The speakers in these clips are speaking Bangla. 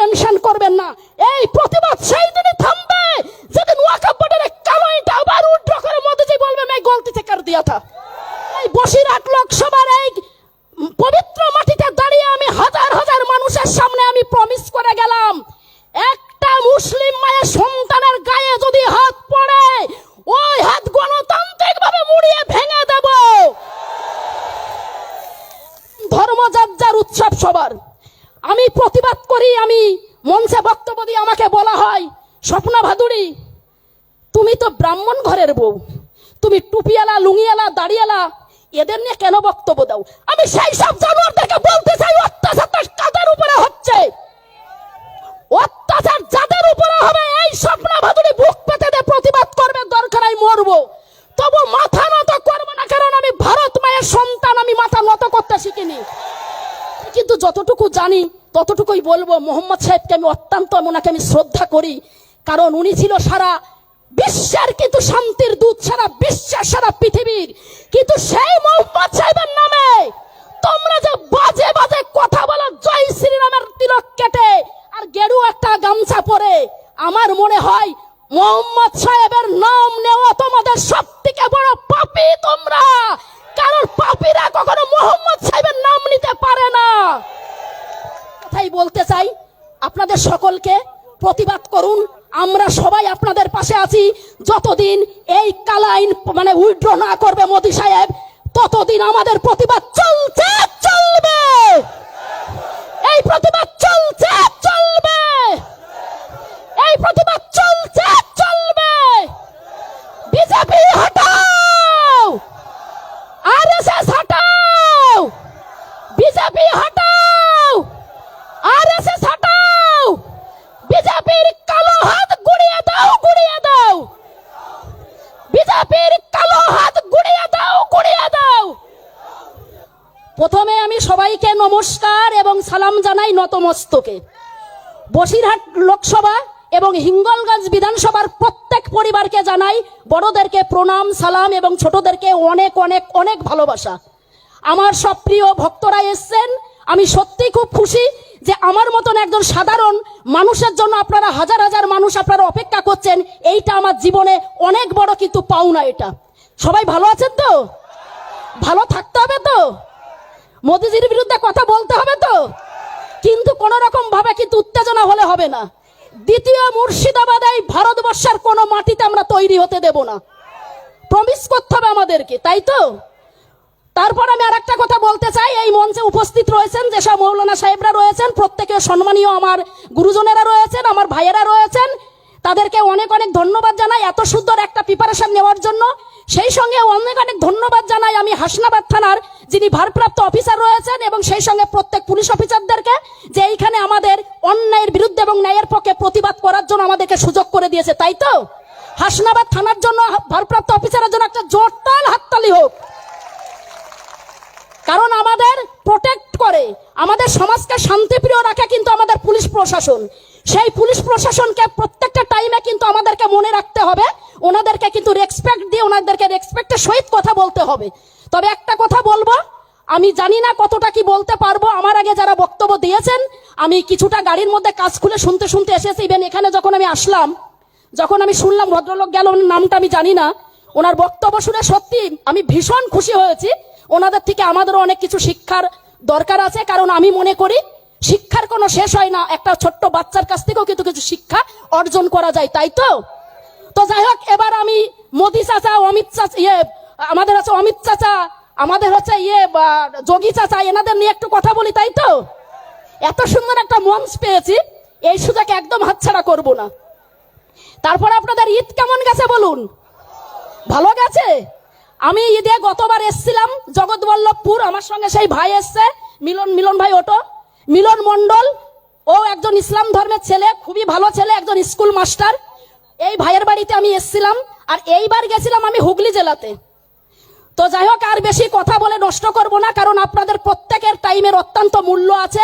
টেনশন করবেন না, এই প্রতিবাদ সেই দিনই থামবে যেদিন ওয়াকফ বোর্ডের কালো ইটা আবার উইথড্র করে মোদিজি বলবে मैं गलती से कर दिया था। এই বসিরহাট লোকসভার এই পবিত্র মাটিতে দাঁড়িয়ে আমি হাজার হাজার মানুষের সামনে আমি প্রমিস করে গেলাম, একটা মুসলিম মায়ের সন্তানের গায়ে যদি হাত পড়ে ওই হাত গণতান্ত্রিক ভাবে মুড়িয়ে ভেঙে দেব। ধর্ম যার যার, উৎসব সবার। আমি প্রতিবাদ করি, আমি মঞ্চে বক্তব্য দিয়ে আমাকে বলা হয়, স্বপ্না ভাদুড়ী তুমি তো ব্রাহ্মণ ঘরের বউ, তুমি টুপিওয়ালা লুঙ্গিওয়ালা দাড়িওয়ালা এদের নিয়ে কেন বক্তব্য দাও? আমি সেই সব জানোয়ারদেরকে বলতে চাই, অত্যাচার কাদের উপরে হচ্ছে, অত্যাচার যাদের উপরে হবে এই স্বপ্না ভাদুড়ী বুক পেতে দিয়ে প্রতিবাদ করবে, দরকার হয় মরবো, তবু মাথা নত করবো না, কারণ আমি ভারত মায়ের সন্তান, আমি মাথা নত করতে শিখিনি। কিন্তু যতটুকু জানি ততটুকুই বলবো। মোহাম্মদ সাহেবকে আমি অত্যন্ত ওনাকে আমি শ্রদ্ধা করি, কারণ উনি ছিল সারা বিশ্বের কিন্তু শান্তির দূত, সারা বিশ্বের সারা পৃথিবীর। কিন্তু সেই মোহাম্মদ সাহেবের নামে তোমরা যে বাজে বাজে কথা বলো, জয় শ্রীরামের তিলক কেটে আর গেরুয়া একটা গামছা পরে, আমার মনে হয় মোহাম্মদ সাহেবের নাম নেওয়া তোমাদের সব থেকে বড় পাপী তোমরা, কারণ পাপীরা কখনো মোহাম্মদ সাহেবের নাম নিতে পারে না। কথাই বলতে চাই, আপনাদের সকলকে প্রতিবাদ করুন, আমরা সবাই আপনাদের পাশে আছি। যতদিন এই কালা আইন মানে উইথড্র না করবে মোদি সাহেব, ততদিন আমাদের প্রতিবাদ চলছে চলবে, এই প্রতিবাদ চলছে চলবে, এই প্রতিবাদ চলছে চলবে। বিজেপি হটাও, আরএসএস হটাও, বিজেপি হটাও, আরএসএস হটাও, বিজেপির কালো হাত গুড়িয়ে দাও, গুড়িয়ে দাও, বিজেপির কালো হাত গুড়িয়ে দাও, গুড়িয়ে দাও। প্রথমে আমি সবাইকে নমস্কার এবং সালাম জানাই নতমস্তকে। বসিরহাট লোকসভা এবং হিঙ্গলগঞ্জ বিধানসভার প্রত্যেক পরিবারকে জানাই বড়দেরকে প্রণাম সালাম এবং ছোটদেরকে অনেক অনেক অনেক ভালোবাসা। আমার সব প্রিয় ভক্তরা এসছেন, আমি সত্যি খুব খুশি যে আমার মতন একজন সাধারণ মানুষের জন্য আপনারা হাজার হাজার মানুষ আপনারা অপেক্ষা করছেন, এইটা আমার জীবনে অনেক বড় কিন্তু পাওনা। এটা সবাই ভালো আছেন তো? ভালো থাকতে হবে তো? মোদিজির বিরুদ্ধে কথা বলতে হবে তো? কিন্তু কোন রকম ভাবে কিন্তু উত্তেজনা হলে হবে না। দ্বিতীয় মুর্শিদাবাদ এই ভারতবর্ষের কোন মাটিতে আমরা তৈরি হতে দেব না, প্রমিস করতে হবে আমাদেরকে, তাই তো? তারপর আমি আর একটা কথা বলতে চাই, এই মঞ্চে উপস্থিত রয়েছেন যেসব মৌলানা সাহেবরা রয়েছেন, প্রত্যেকে সম্মানীয় আমার গুরুজনেরা রয়েছেন, আমার ভাইয়েরা রয়েছেন, তাদেরকে অনেক অনেক ধন্যবাদ জানাই এত সুন্দর একটা প্রিপারেশন নেওয়ার জন্য। সেই সঙ্গে অনেক অনেক ধন্যবাদ জানাই আমি হাসনাবাদ থানার যিনি ভারপ্রাপ্ত অফিসার রয়েছেন এবং সেই সঙ্গে প্রত্যেক পুলিশ অফিসারদেরকে, যে এইখানে আমাদের অন্যায়ের বিরুদ্ধে এবং ন্যায়ের পক্ষে প্রতিবাদ করার জন্য আমাদেরকে সুযোগ করে দিয়েছে, তাই তো? হাসনাবাদ থানার জন্য ভারপ্রাপ্ত অফিসারের জন্য একটা জোরদার হাততালি হোক, কারণ আমাদের প্রোটেক্ট করে, আমাদের সমাজকে শান্তিপ্রিয় রাখে কিন্তু আমাদের পুলিশ প্রশাসন। সেই পুলিশ প্রশাসনকে প্রত্যেকটা টাইমে কিন্তু আমাদেরকে মনে রাখতে হবে, ওনাদেরকে কিন্তু রেসপেক্ট দিয়ে ওনাদেরকে রেসপেক্টের সহিত কথা বলতে হবে। তবে একটা কথা বলবো, আমি জানি না কতটা কি বলতে পারবো, আমার আগে যারা বক্তব্য দিয়েছেন আমি কিছুটা গাড়ির মধ্যে কাজ খুলে শুনতে শুনতে এসেছি। ইভেন এখানে যখন আমি আসলাম, যখন আমি শুনলাম ভদ্রলোক গেল, নামটা আমি জানি না, ওনার বক্তব্য শুনে সত্যি আমি ভীষণ খুশি হয়েছি। ওনাদের থেকে আমাদেরও অনেক কিছু শিক্ষার দরকার আছে, কারণ আমি মনে করি শিক্ষার কোনো শেষ হয় না, একটা ছোট্ট বাচ্চার কাছ থেকেও কিন্তু কিছু শিক্ষা অর্জন করা যায়, তাই তো? তো যাই হোক, এবার আমি মোদি চাচা, অমিত চাচা, আমাদের হচ্ছে অমিত চাচা, আমাদের হচ্ছে যোগী চাচা, এনাদের নিয়ে একটু কথা বলি, তাই তো? এত সুন্দর একটা মঞ্চ পেয়েছি, এই সুযোগ একদম হাতছাড়া করব না। তারপর আপনাদের ঈদ কেমন গেছে বলুন? ভালো গেছে? আমি ঈদে গতবার এসছিলাম জগৎবল্লভপুর, আমার সঙ্গে সেই ভাই এসছে মিলন ভাই, ওটো মিলন মন্ডল, ও একজন ইসলাম ধর্মের ছেলে, খুবই ভালো ছেলে, একজন স্কুল মাস্টার। এই ভাইয়ের বাড়িতে আমি এসছিলাম, আর এইবার গেছিলাম আমি হুগলি জেলাতে। তো যাই হোক, আর বেশি কথা বলে নষ্ট করব না, কারণ আপনাদের প্রত্যেকের টাইমের অত্যন্ত মূল্য আছে।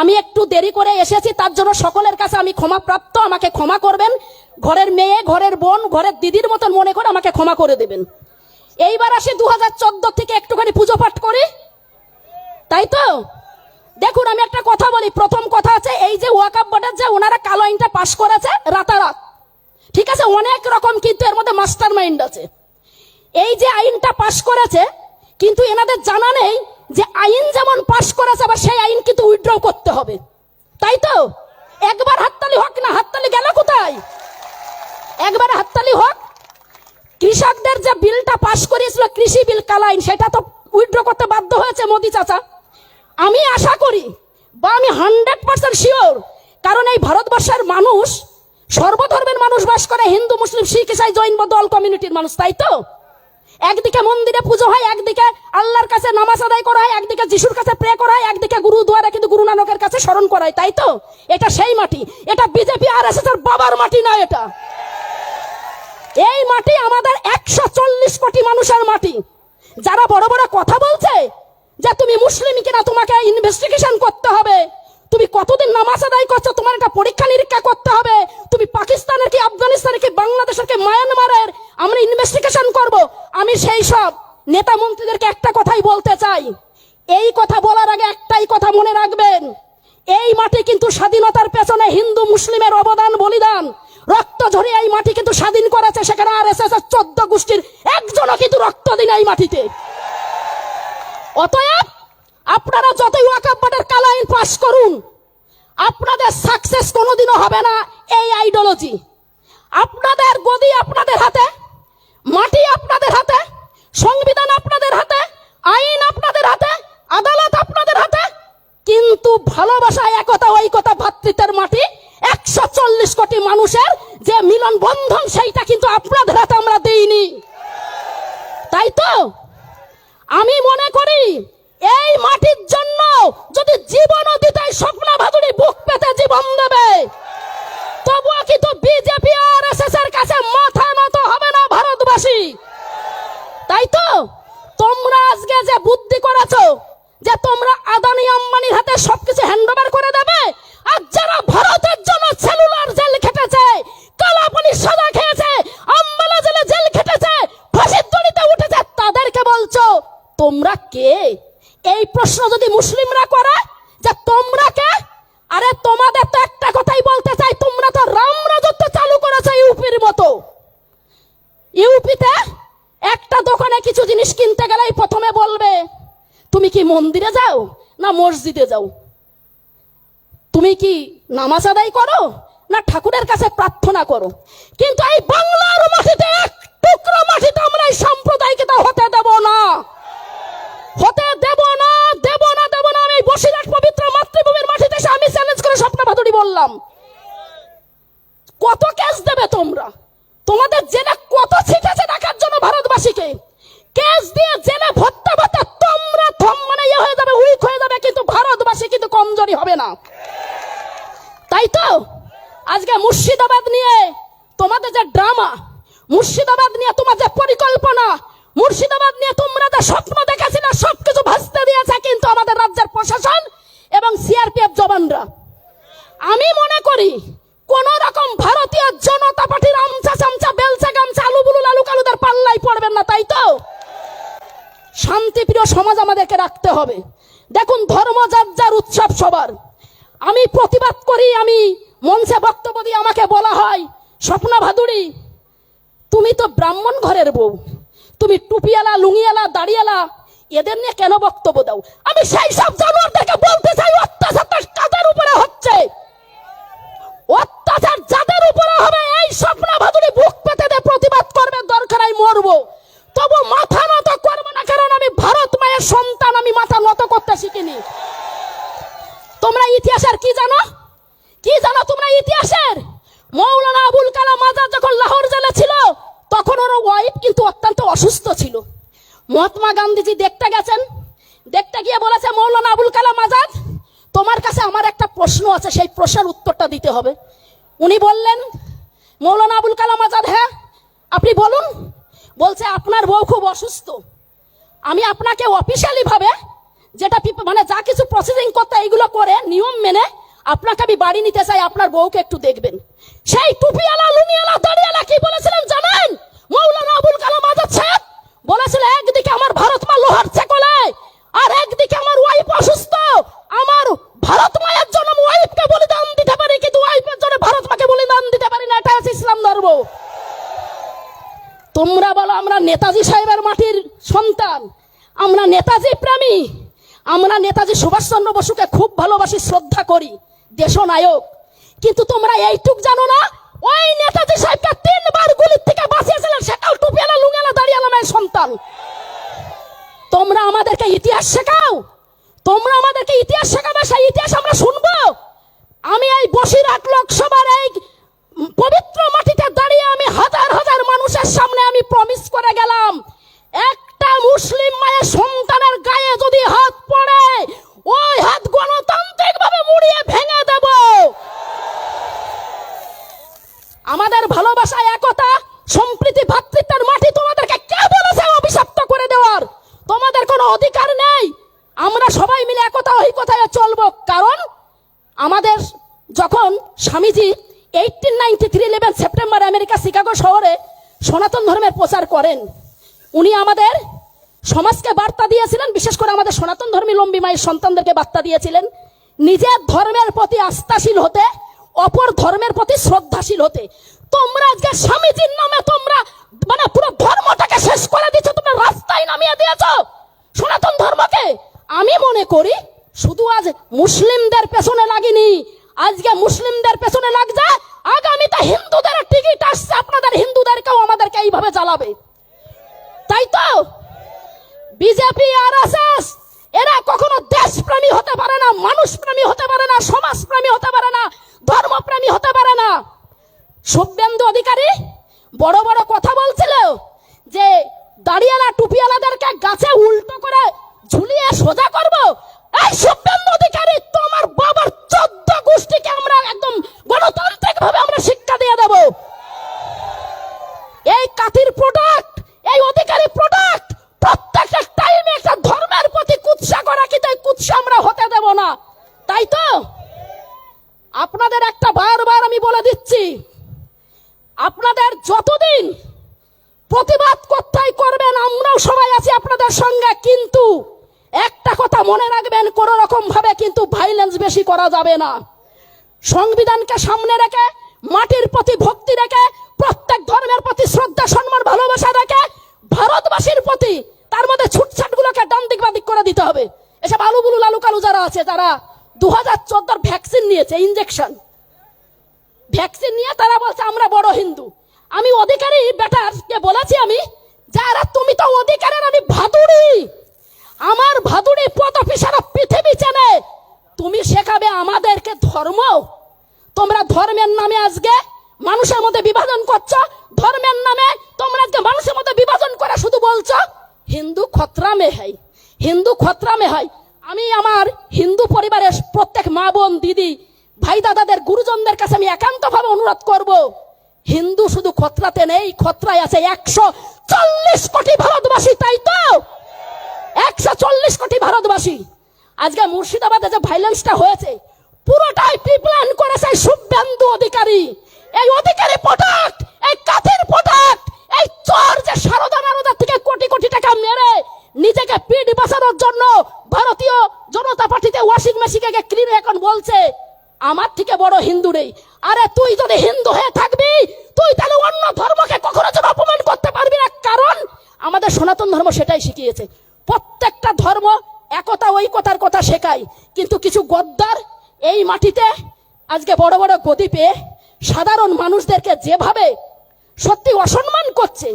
আমি একটু দেরি করে এসেছি, তার জন্য সকলের কাছে আমি ক্ষমা প্রাপ্ত, আমাকে ক্ষমা করবেন। ঘরের মেয়ে, ঘরের বোন, ঘরের দিদির মতন মনে করে আমাকে ক্ষমা করে দেবেন। এইবার আসি 2014 থেকে একটুখানি পুজো পাঠ করি, তাই তো? দেখুন আমি একটা কথা বলি, প্রথম কথা আছে এই যে ওয়াকফ বোর্ডের যে ওনারা কালো আইনটা পাশ করেছে রাতারাত, ঠিক আছে, অনেক রকম কিন্তু এর মধ্যে মাস্টার মাইন্ড আছে। এই যে আইনটা পাশ করেছে কিন্তু এনাদের জানা নেই যে আইন যেমন পাশ করেছে আবার সেই আইন কিন্তু উইথড্র করতে হবে, তাই তো? একবার হাততালি হোক না, হাততালি গেল কোথায়? একবার হাততালি হোক। কৃষকদের যে বিলটা পাশ করিয়েছিল কৃষি বিল কালো আইন, সেটা তো উইথড্র করতে বাধ্য হয়েছে মোদি চাচা। আমি আশা করি বা আমি 100% শিওর, কারণ এই ভারতবর্ষের মানুষ সর্বধর্মের মানুষ বাস করে, হিন্দু মুসলিম শিখ ইসাই জৈন বৌদ্ধ অল কমিউনিটির মানুষ, তাই তো? একদিকে মন্দিরে পুজো হয়, একদিকে আল্লাহর কাছে নামাজ আদায় করা হয়, একদিকে যিশুর কাছে প্রে করা হয়, একদিকে গুরুদুয়ারে কিন্তু গুরু নানকের কাছে স্মরণ করা হয়, তাই তো? এটা সেই মাটি, এটা বিজেপি আর এস এর বাবার মাটি না। এটা এই মাটি আমাদের 140 কোটি মানুষের মাটি। যারা বড় বড় কথা বলছে যে তুমি মুসলিম কিনা তোমাকে ইনভেস্টিগেশন করতে হবে, তুমি কতদিন নামাজ আদায় করছো তোমার একটা পরীক্ষা নিরীক্ষা করতে হবে, তুমি পাকিস্তানের কি আফগানিস্তানের কি বাংলাদেশের কি মায়ানমারের আমরা ইনভেস্টিগেশন করব, আমি সেই সব নেতা মন্ত্রীদেরকে একটা কথাই বলতে চাই, এই কথা বলার আগে একটাই কথা মনে রাখবেন, এই মাটি কিন্তু স্বাধীনতার পেছনে হিন্দু মুসলিমের অবদান বলিদান রক্ত ঝরিয়ে এই মাটি কিন্তু স্বাধীন করেছে। সেখানে আরএসএস এর 14 গোষ্ঠীর একজনও কিন্তু রক্ত দিন এই মাটিতে। অতএব আপনারা যতই ওয়াকফ বোর্ডের কালো আইন পাস করুন, আপনাদের সাকসেস কোনোদিনও হবে না এই আইডিওলজি। আপনাদের গদি আপনাদের হাতে, মাটি আপনাদের হাতে, সংবিধান আপনাদের হাতে, আইন আপনাদের হাতে, আদালত আপনাদের হাতে, কিন্তু ভালোবাসা, একতা, ঐকতা, ভ্রাতৃত্বের মাটি 140 কোটি মানুষের যে মিলন বন্ধন সেইটা কিন্তু আপনাদের হাতে আমরা দেইনি, তাই তো? আমি মনে করি এই মাটির জন্য যদি জীবনও দিতে স্বপ্না ভাদুড়ি বুক পেতে জীবন দেবে, তবুও কিন্তু বিজেপি আর এসএস এর কাছে মাথা নত হবে না ভারতবাসী, তাই তো? তোমরা আজকে যে বুদ্ধি করেছো যে তোমরা আদানি আম্বানির হাতে সবকিছু হ্যান্ডওভার করে দেবে, আর যারা ভারতের জন্য সেলুলার জেল খেটেছে, কালা পুলিশ সাজা খেয়েছে, আম্বালা জেলে জেল খেটেছে, ফাঁসির দড়িতে উঠেছে, তাদেরকে বলছো তোমরা কে? এই প্রশ্ন যদি মুসলিমরা করে যে তোমরা কে, আরে তোমাদের তো একটা কথাই বলতে চাই, তোমরা তো রাম রাজত্ব চালু করেছো ইউপির মতো। ইউপিতে একটা দোকানে কিছু জিনিস কিনতে গেলেই প্রথমে বলবে তুমি কি মন্দিরে যাও না মসজিদে যাও, তুমি কি নামাজ আদায় করো না ঠাকুরের কাছে প্রার্থনা করো। কিন্তু এই বাংলার মাটিতে এক টুকরো মাটিতে আমরা এই সাম্প্রদায়িকতা হতে দেব না, হতে দেব না, দেব না, দেব না। আমি বসিরহাট পবিত্র মাতৃভূমির মাটিতে এসে আমি চ্যালেঞ্জ করে স্বপ্না ভাদুড়ি বললাম, কত কেস দেবে তোমরা? তোমাদের জেলে কত ছিটেছে রাখার জন্য ভারতবাসীকে, কেস দিয়ে জেলে ভর্তা ভর্তা তোমরা মানে ইয়ে হয়ে যাবে, উইক হয়ে যাবে, কিন্তু ভারতবাসী কিন্তু কমজোরি হবে না, তাই তো? আজকে মুর্শিদাবাদ নিয়ে তোমাদের যে ড্রামা, মুর্শিদাবাদ নিয়ে তোমার যে পরিকল্পনা, মুর্শিদাবাদ নিয়ে তোমরা যে স্বপ্ন দেখেছিলে সবকিছু ভাসতে দিয়েছে কিন্তু আমাদের রাজ্যের প্রশাসন এবং সিআরপিএফ জওয়ানরা। আমি মনে করি কোন রকম ভারতীয় জনতা পার্টির আমচা চামচা বেলচা গামচা আলু বুলু লালু কালুদের পাল্লাই পড়বেন না, তাই তো? শান্তিপ্রিয় সমাজ আমাদেরকে রাখতে হবে। দেখুন, ধর্ম যার যার, উৎসব সবার। আমি প্রতিবাদ করি, আমি মঞ্চে বক্তব্য দিয়ে আমাকে বলা হয় স্বপ্না ভাদুড়ি তুমি তো ব্রাহ্মণ ঘরের বউ, তুমি টুপিওয়ালা লুঙ্গিওয়ালা দাড়িওয়ালা এদের নিয়ে কেন বক্তব্য দাও? আমি সেই সব জানোয়ারদেরকে বলতে চাই অত্যাচার কাদের উপরে হচ্ছে, অত্যাচার যাদের উপরে হবে এই স্বপ্না ভাদুড়ি বুক পেতে দিয়ে প্রতিবাদ করবে, দরকার হয় মরবো, তবু মাথা নত করবো না, কারণ আমি ভারত মায়ের সন্তান, আমি মাথা নত করতে শিখিনি। তোমরা ইতিহাসের কি জানো? কি জানো তোমরা ইতিহাসের? মৌলানা আবুল কালাম আজাদ যখন লাহোর জেলে ছিল তখন ওর ওয়াইফ কিন্তু অত্যন্ত অসুস্থ ছিল। মহাত্মা গান্ধীজি দেখতে গেছেন, দেখতে গিয়ে বলেছে মৌলানা আবুল কালাম আজাদ তোমার কাছে আমার একটা প্রশ্ন আছে, সেই প্রশ্নের উত্তরটা দিতে হবে। উনি বললেন মৌলানা আবুল কালাম আজাদ হ্যাঁ আপনি বলুন। বলছে আপনার বউ খুব অসুস্থ, আমি আপনাকে অফিসিয়ালি ভাবে যেটা মানে যা কিছু প্রসেসিং করতে এইগুলো করে নিয়ম মেনে আপনাকে আমি বাড়ি নিতে চাই, আপনার বউকে একটু দেখবেন। সেই টুপিওয়ালা লুঙ্গিওয়ালা দাড়িওয়ালা কি বলেছিলেন জানেন? মৌলানা আবুল কালাম আজাদ সাহেব বলেছিল একদিকে আমার ভারত মা লোহার চেকলে আর একদিকে আমার ওয়াইফ অসুস্থ, আমার তোমরা বলো আমরা নেতাজি সাহেবের মাটির সন্তান, আমরা নেতাজি প্রেমী, আমরা নেতাজি সুভাষচন্দ্র বসুকে খুব ভালোবাসি, শ্রদ্ধা করি, দেশনায়ক। কিন্তু তোমরা এইটুক জানো না, ওই নেতাজি সাহেবকে 3 বার গুলির থেকে বাঁচিয়েছিলেন সেকাল টুপিয়ালা লুঙ্গিয়ালা দাঁড়িয়ালা মেয়ের সন্তান। তোমরা আমাদেরকে ইতিহাস শেখাও, তোমরা আমাদেরকে ইতিহাস শেখাবে, সেই ইতিহাস আমরা শুনবো। আমি এই বসিরহাট লোকসভার এই পবিত্র মাটিতে দাঁড়িয়ে আমি হাজার হাজার মানুষের সামনে আমি প্রমিস করে গেলাম, একটা মুসলিম মায়ের সন্তানের গায়ে যদি হাত পড়ে ওই হাত গণতান্ত্রিক ভাবে মুড়িয়ে ভেঙে দেব। আমাদের ভালোবাসা, একতা, সম্প্রীতি, ভ্রাতৃত্বের মাটি তোমাদেরকে কে বলেছে অভিশপ্ত করে দেওয়ার? তোমাদের কোনো অধিকার নেই। আমরা সবাই মিলে একতা ওই কথায় চলবো। কারণ আমাদের যখন স্বামীজি 1893 সেপ্টেম্বর আমেরিকা শিকাগো শহরে সনাতন ধর্মের প্রচার করেন, উনি আমাদের সমাজকে বার্তা দিয়েছিলেন, বিশেষ করে আমাদের সনাতন ধর্মী লম্বী মায়ের সন্তানদেরকে বার্তা দিয়েছিলেন নিজের ধর্মের প্রতি আস্থাশীল হতে, অপর ধর্মের প্রতি শ্রদ্ধাশীল হতে। তোমরা আজকে স্বামীজির নামে তোমরা মানে পুরো ধর্মটাকে শেষ করে দিচ্ছ, তোমরা রাস্তায় নামিয়ে দিয়েছো সনাতন ধর্মকে। আমি মনে করি শুধু আজ মুসলিমদের পেছনে লাগেনি, আজকে মুসলিমদের পেছনে লাগছে, আগামীতে হিন্দুদের টিকিট আসছে, আপনাদের হিন্দুদেরকেও আমাদেরকে এইভাবে জ্বালাবে। তাই তো বিজেপি আরএসএস এরা কখনো দেশপ্রেমী হতে পারে না, মানুষপ্রেমী হতে পারে না, সমাজপ্রেমী হতে পারে না, ধর্মপ্রেমী হতে পারে না। শুভেন্দু অধিকারী বড় বড় কথা বলছিল যে দাড়িয়ালা টুপিয়ালাদেরকে গাছে উল্টো করে ঝুলিয়ে সোজা করব। এই শুভেন্দু অধিকারী, তোমার বাবার 14 গোষ্ঠীকে আমরা একদম গণতান্ত্রিক ভাবে আমরা শিক্ষা দিয়ে দেব। এই কাতির প্রোডাক্ট, এই অধিকারী প্রোডাক্ট প্রত্যেকটা টাইমে একটা ধর্মের প্রতি কুৎসা করা, কিন্তু এই কুৎসা আমরা হতে দেব না। তাই তো আপনাদের একটা বারবার আমি বলে দিচ্ছি, আপনাদের যতদিন প্রতিবাদ করতেই করবেন, আমরাও সবাই আছি আপনাদের সঙ্গে। কিন্তু একটা কথা মনে রাখবেন, কোন রকম ভাবে কিন্তু ভাইলেন্স বেশি করা যাবে না। সংবিধানকে সামনে রেখে, মাটির প্রতি ভক্তি রেখে, প্রত্যেক ধর্মের প্রতি শ্রদ্ধা, সম্মান, ভালোবাসা রেখে, ভারতবাসীর প্রতি তার মধ্যে ছুটছাট গুলোকে ডান দিক বাদিক করে দিতে হবে। এসব আলুগুলু লালু কালু যারা আছে, যারা 2014 ভ্যাকসিন নিয়েছে, ইনজেকশন ভ্যাকসিন নিয়ে তারা বলছে আমরা বড় হিন্দু। আমি অধিকারী বেটারকে বলেছি, আমি যারা তুমি তো অধিকারের আমি ভাদুড়ি, আমার ভাদুড়ি পদপি সারা পৃথিবী চেনে, তুমি শেখাবে আমাদেরকে ধর্ম? তোমরা ধর্মের নামে আজকে মানুষের মধ্যে বিভাজন করছো, ধর্মের নামে তোমরা আজকে মানুষের মধ্যে বিভাজন করে শুধু বলছো হিন্দু খতরা মে হয়, হিন্দু খতরা মে হয়। আমি আমার হিন্দু পরিবারের প্রত্যেক মা বোন দিদি ভাই দাদাদের গুরুজনদের কাছে আমি একান্তভাবে অনুরোধ করব, হিন্দু শুধু খতরাতে নেই, খতরায় আছে 140 কোটি ভারতবাসী। তাই তো 140 কোটি ভারতবাসী। আজকে মুর্শিদাবাদে যে ভাইলেন্সটা হয়েছে পুরোটাই প্রিপ্ল্যান করেছে শুভেন্দু অধিকারী। এই অধিকারী প্রোডাক্ট, এই কাথের প্রোডাক্ট, এই চোর যে সারদা নারদার থেকে কোটি কোটি টাকা মেরে নিজেকে পিঠ বাঁচানোর জন্য ভারতীয় জনতা পার্টিতে ওয়াশিং মেশিনকে ক্লিন এখন বলছে আমার থেকে বড় হিন্দু নেই। আরে তুই যদি হিন্দু হয়ে থাকবি, তুই তাহলে অন্য ধর্মকে কখনো যেন অপমান করতে পারবি না। কারণ আমাদের সনাতন ধর্ম সেটাই শিখিয়েছে, প্রত্যেকটা ধর্ম একতা ঐকতার কথা শেখায়। কিন্তু কিছু গদ্দার এই মাটিতে আজকে বড় বড় গদি পেয়ে সাধারণ মানুষদেরকে যেভাবে সত্যি অসম্মান করছে,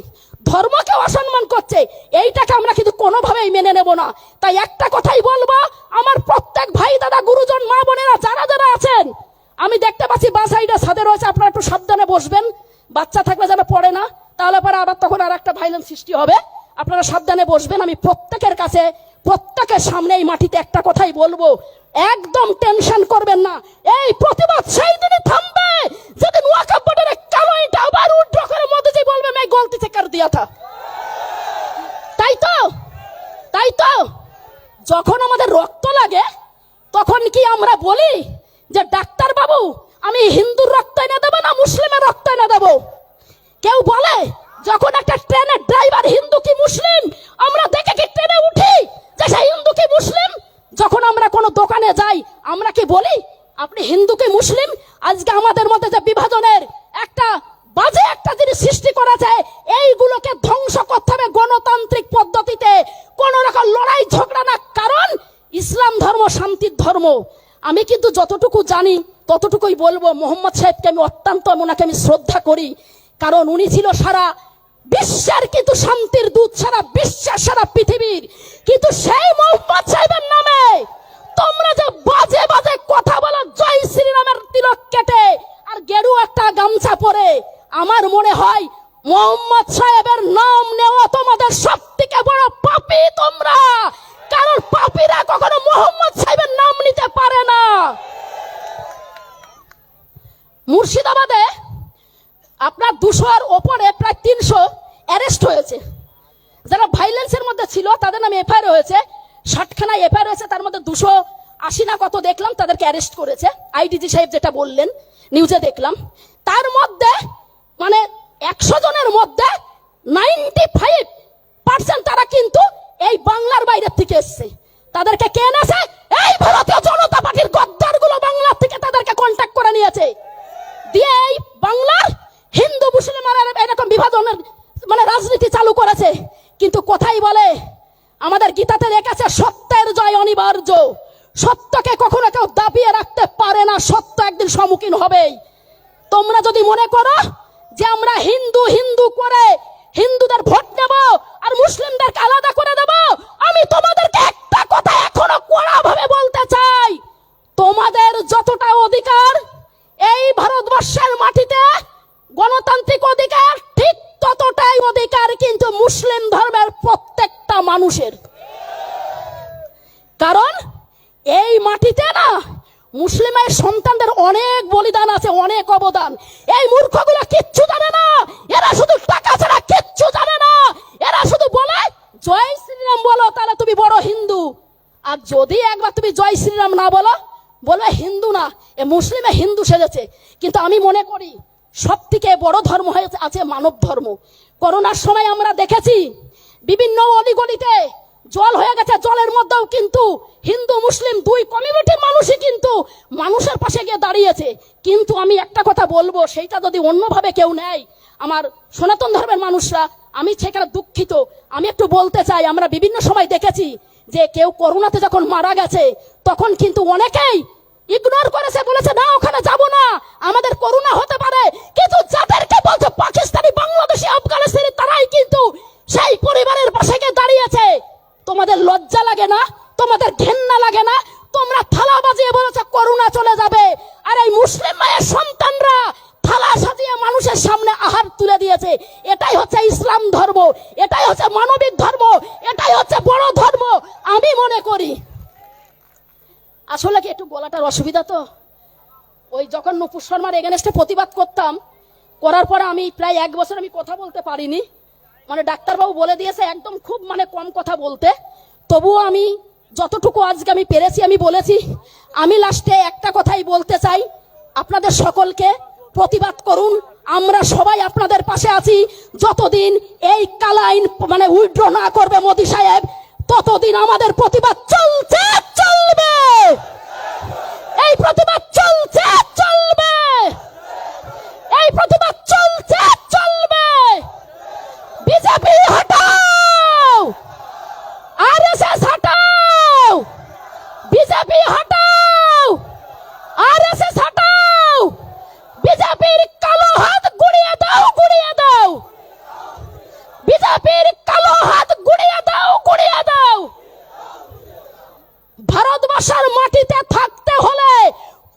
ধর্মকে অসম্মান করছে, এইটাকে আমরা কিন্তু কোনোভাবেই মেনে নেব না। তাই একটা কথাই বলবো, আমার প্রত্যেক ভাই দাদা গুরুজন মা বোনেরা যারা যারা আছেন, আমি দেখতে পাচ্ছি বাঁ সাইডে ছাদে রয়েছে, আপনারা একটু সাবধানে বসবেন, বাচ্চা থাকলে যেন পড়ে না, তাহলে পরে আবার তখন আর একটা ভাইলেন্স সৃষ্টি হবে। আপনারা সাবধানে বসবেন। আমি প্রত্যেকের কাছে, প্রত্যেকের সামনে এই মাটিতে একটা কথাই বলবো, একদম টেনশন করবেন না। এই প্রতিবাদ সেই দিনই থামবে যেদিন ওয়াকফ বোর্ডের কালো ইট আবার উঠ্র করে মোদিজি বলবে मैं गलती से कर दिया था। তাই তো যখন আমাদের রক্ত লাগে তখন কি আমরা বলি যে ডাক্তার বাবু আমি হিন্দুর রক্ত এনে দেবো না মুসলিমের রক্ত এনে দেবো? কেউ বলে? যখন একটা ট্রেনের ড্রাইভার হিন্দু কি মুসলিম আমরা দেখে কি ট্রেনে উঠি যে সে হিন্দু কি মুসলিম? যখন আমরা কোনো দোকানে যাই আমরা কি বলি আপনি হিন্দু কি মুসলিম? আজকে আমাদের মধ্যে যে বিভাজনের একটা বাজে একটা জিনিস সৃষ্টি করা যায়, এইগুলো এগুলোকে ধ্বংস করতে হবে গণতান্ত্রিক পদ্ধতিতে, কোন রকম লড়াই ঝগড়া না। কারণ ইসলাম ধর্ম শান্তির ধর্ম। আমি কিন্তু যতটুকু জানি ততটুকুই বলবো। মোহাম্মদ সাহেবকে আমি অত্যন্ত ওনাকে আমি শ্রদ্ধা করি, কারণ উনি ছিল সারা বিশ্বের কিন্তু শান্তির দূত, সারা বিশ্বের সারা পৃথিবীর। কিন্তু সেই মোহাম্মদ সাহেবের নামে তোমরা যে বাজে বাজে কথা বলো, জয় শ্রীরামের তিলক কেটে আর গেরুয়া একটা গামছা পরে, আমার মনে হয় মোহাম্মদ সাহেবের নাম নেওয়া তোমাদের সব থেকে বড় পাপী তোমরা। কারণ পাপীরা কখনো মোহাম্মদ সাহেবের নাম নিতে পারে না। মুর্শিদাবাদে আপনার 200-এর ওপরে প্রায় 300 অ্যারেস্ট হয়েছে। যারা ভাইলেন্সের মধ্যে ছিল তাদের নামে এফআইআর হয়েছে, 60খানা এফআইআর হয়েছে। তার মধ্যে 280 না কত দেখলাম তাদেরকে অ্যারেস্ট করেছে। আইডিজি সাহেব যেটা বললেন নিউজে দেখলাম। তার মধ্যে মানে 100 জনের মধ্যে 95% তারা কিন্তু এই বাংলার বাইরে থেকে এসেছে। তাদেরকে কে এনেছে? এই ভারতীয় জনতা পার্টির গদ্দারগুলো বাংলা থেকে তাদেরকে কন্ট্যাক্ট করে নিয়েছে, দিয়ে এই বাংলার হিন্দু মুসলমানের এরকম বিভাজনের মানে রাজনীতি চালু করেছে। কিন্তু কোথায় বলে আমাদের গীতাতে লেখা, সত্যের জয় অনিবার্য। সত্যকে কখনো কেউ দাবিয়ে রাখতে পারে না, সত্য একদিন সম্মুখীন হবেই। তোমরা যদি মনে করো যে আমরা হিন্দু হিন্দু করে হিন্দুদের ভোট নেব আর মুসলিমদেরকে আলাদা করে দেব, আমি তোমাদেরকে একটা কথা এখনো কড়া ভাবে বলতে চাই, তোমাদের যতটা অধিকার এই ভারতবর্ষের মাটিতে গণতান্ত্রিক অধিকার, ঠিক ততটাই অধিকার কিন্তু মুসলিম ধর্মের প্রত্যেকটা মানুষের। কারণ এই মাটিতে না মুসলিমের সন্তানদের অনেক বলিদান আছে, অনেক অবদান। এই মূর্খগুলো কিচ্ছু জানে না, এরা শুধু টাকা ছাড়া কিচ্ছু জানে না। এরা শুধু বলে জয় শ্রীরাম বলো, তাহলে তুমি বড় হিন্দু। আর যদি একবার তুমি জয় শ্রীরাম না বলো, বলবে হিন্দু না, এ মুসলিমে হিন্দু সেজেছে। কিন্তু আমি মনে করি সব থেকে বড় ধর্ম হয়েছে আছে মানব ধর্ম। করোনার সময় আমরা দেখেছি বিভিন্ন অলিগলিতে জল হয়ে গেছে, জলের মধ্যেও কিন্তু হিন্দু মুসলিম দুই কমিউনিটির মানুষই কিন্তু মানুষের পাশে গিয়ে দাঁড়িয়েছে। কিন্তু আমি একটা কথা বলবো, সেইটা যদি অন্যভাবে কেউ নেয়, আমার সনাতন ধর্মের মানুষরা, আমি সেখানে দুঃখিত। আমি একটু বলতে চাই, আমরা বিভিন্ন সময় দেখেছি যে কেউ করোনাতে যখন মারা গেছে তখন কিন্তু অনেকেই ইগনোর করেছে, বলেছে না ওখানে যাব না, আমাদের করোনা হতে পারে। কিন্তু যাদেরকে বলছে পাকিস্তানি, বাংলাদেশি, আফগানিস্তানি, তারাই কিন্তু সেই পরিবারের পাশে গিয়ে দাঁড়িয়েছে। তোমাদের লজ্জা লাগে না? তোমাদের ঘেন্না লাগে না? তোমরা থালা বাজিয়ে বলেছে করোনা চলে যাবে, আর এই মুসলিম মায়ের সন্তানরা থালা সাজিয়ে মানুষের সামনে আহার তুলে দিয়েছে। এটাই হচ্ছে ইসলাম ধর্ম, এটাই হচ্ছে মানবিক ধর্ম, এটাই হচ্ছে বড় ধর্ম। আমি মনে করি আসলে কি একটু গলাটার অসুবিধা, তো ওই যখন নুপুর শর্মার এগেনস্টে প্রতিবাদ করতাম, করার পরে আমি প্রায় 1 বছর আমি কথা বলতে পারিনি। মানে ডাক্তারবাবু বলে দিয়েছে একদম খুব মানে কম কথা বলতে। তবুও আমি যতটুকু আজকে আমি পেরেছি আমি বলেছি। আমি লাস্টে একটা কথাই বলতে চাই, আপনাদের সকলকে প্রতিবাদ করুন, আমরা সবাই আপনাদের পাশে আছি। যতদিন এই কালা আইন মানে উইথড্র না করবে মোদি সাহেব, ততদিন আমাদের প্রতিবাদ চলছে চলবে, এই প্রতিবাদ চলছে চলবে, এই প্রতিবাদ চলছে চলবে। বিজেপি হটাও, আরএসএস হটাও, বিজেপি হটাও, আরএসএস হটাও, বিজেপির কালো হাত গুড়িয়ে দাও, গুড়িয়ে দাও, বিজেপির কালো হাত গুড়িয়ে দাও, গুড়িয়ে দাও। ভারতবর্ষের মাটিতে থাকতে হলে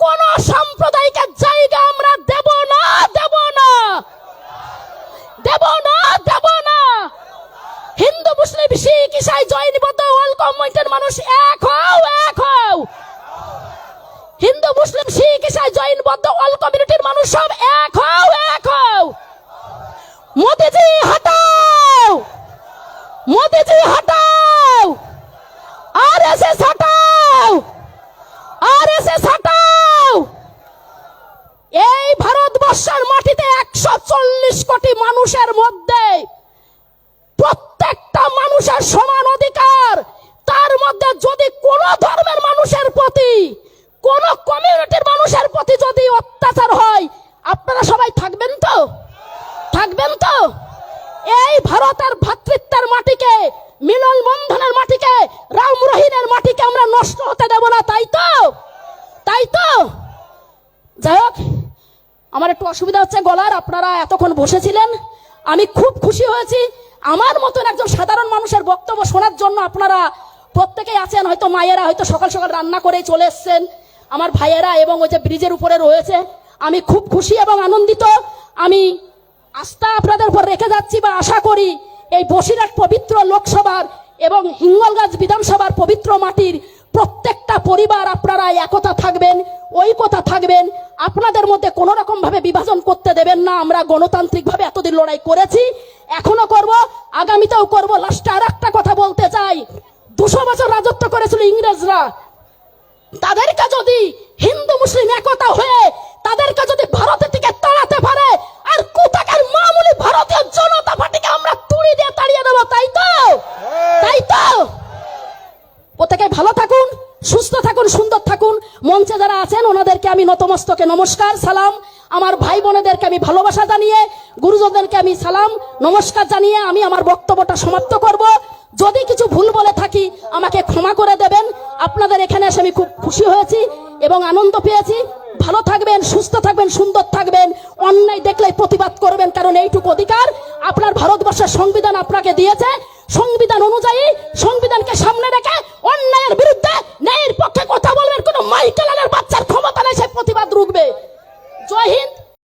কোন সাম্প্রদায়িক জায়গা আমরা দেব না, দেব না, দেব না, দেব না। হিন্দু মুসলিম শিখ ইসাই জৈন বৌদ্ধ অল কমিউনিটির মানুষ এক হও, এক হও। হিন্দু মুসলিম শিখ ইসাই জৈন বৌদ্ধ অল কমিউনিটির মানুষ সব এক হও, এক হও। মোদিজি হটাও, মোদিজি হটাও, আরএসএস হটাও, আরএসএস হটাও। এই ভারতবর্ষের মাটিতে 140 কোটি মানুষের মধ্যে প্রত্যেকটা মানুষের সমান অধিকার। তার মধ্যে যদি কোন ধর্মের মানুষের প্রতি, কোন কমিউনিটির মানুষের প্রতি যদি অত্যাচার হয়, আপনারা সবাই থাকবেন তো? থাকবেন তো? এই ভারতের ভ্রাতৃত্বের মাটিকে, মিলন বন্ধনের মাটিকে, রাম রহিমের মাটিকে আমরা নষ্ট হতে দেব না। তাই তো, তাই তো। যাই হোক, আমার একটু অসুবিধা হচ্ছে গলার, আপনারা এতক্ষণ বসেছিলেন, আমি খুব খুশি হয়েছি। আমার মতন একজন সাধারণ মানুষের বক্তব্য শোনার জন্য আপনারা প্রত্যেকেই আছেন। হয়তো মায়েরা হয়তো সকাল সকাল রান্না করে চলে এসছেন, আমার ভাইয়েরা এবং ওই যে ব্রিজের উপরে রয়েছে। আমি খুব খুশি এবং আনন্দিত। আমি আস্থা আপনাদের উপর রেখে যাচ্ছি বা আশা করি এই বসিরহাট পবিত্র লোকসভার এবং হিঙ্গলগঞ্জ বিধানসভার পবিত্র মাটির প্রত্যেকটা পরিবার আপনারা একতা থাকবেন, ঐক্যতা থাকবেন, আপনাদের মধ্যে কোনো রকম ভাবে বিভাজন করতে দেবেন না। আমরা গণতান্ত্রিক ভাবে এতদিন লড়াই করেছি, এখনো করব, আগামীতেও করব। লাস্টে আর একটা কথা বলতে চাই, 200 বছর রাজত্ব করেছিল ইংরেজরা। তাদেরকে যদি হিন্দু মুসলিম একতা হয়ে তাদেরকে যদি ভারতের থেকে তাড়াতে পারে, আর কোথাকার মামুলি ভারতীয় জনতা পার্টিকে আমরা তুড়ি দিয়ে তাড়িয়ে দেবো। তাই তো, তাই তো। প্রত্যেকে ভালো থাকুন, সুস্থ থাকুন, সুন্দর থাকুন। মঞ্চে যারা আছেন ওনাদেরকে আমি নতমস্তকে নমস্কার সালাম, আমার ভাই বোনেদেরকে আমি ভালোবাসা জানিয়ে, গুরুজনদেরকে আমি সালাম নমস্কার জানিয়ে আমি আমার বক্তব্যটা সমাপ্ত করব। যদি কিছু ভুল বলে থাকি আমাকে ক্ষমা করে দেবেন। আপনাদের এখানে এসে আমি খুব খুশি হয়েছি এবং আনন্দ পেয়েছি। ভালো থাকবেন, সুস্থ থাকবেন, সুন্দর থাকবেন। অন্যায় দেখলেই প্রতিবাদ করবেন, কারণ এইটুকু অধিকার আপনার ভারতবর্ষের সংবিধান আপনাকে দিয়েছে। সংবিধান অনুযায়ী সংবিধানকে সামনে রেখে অন্যায়ের বিরুদ্ধে ন্যায়ের পক্ষে কথা বলবেন। কোন মাইকেল আলের বাচ্চার ক্ষমতা নেই সে প্রতিবাদ রুখবে। জয় হিন্দ।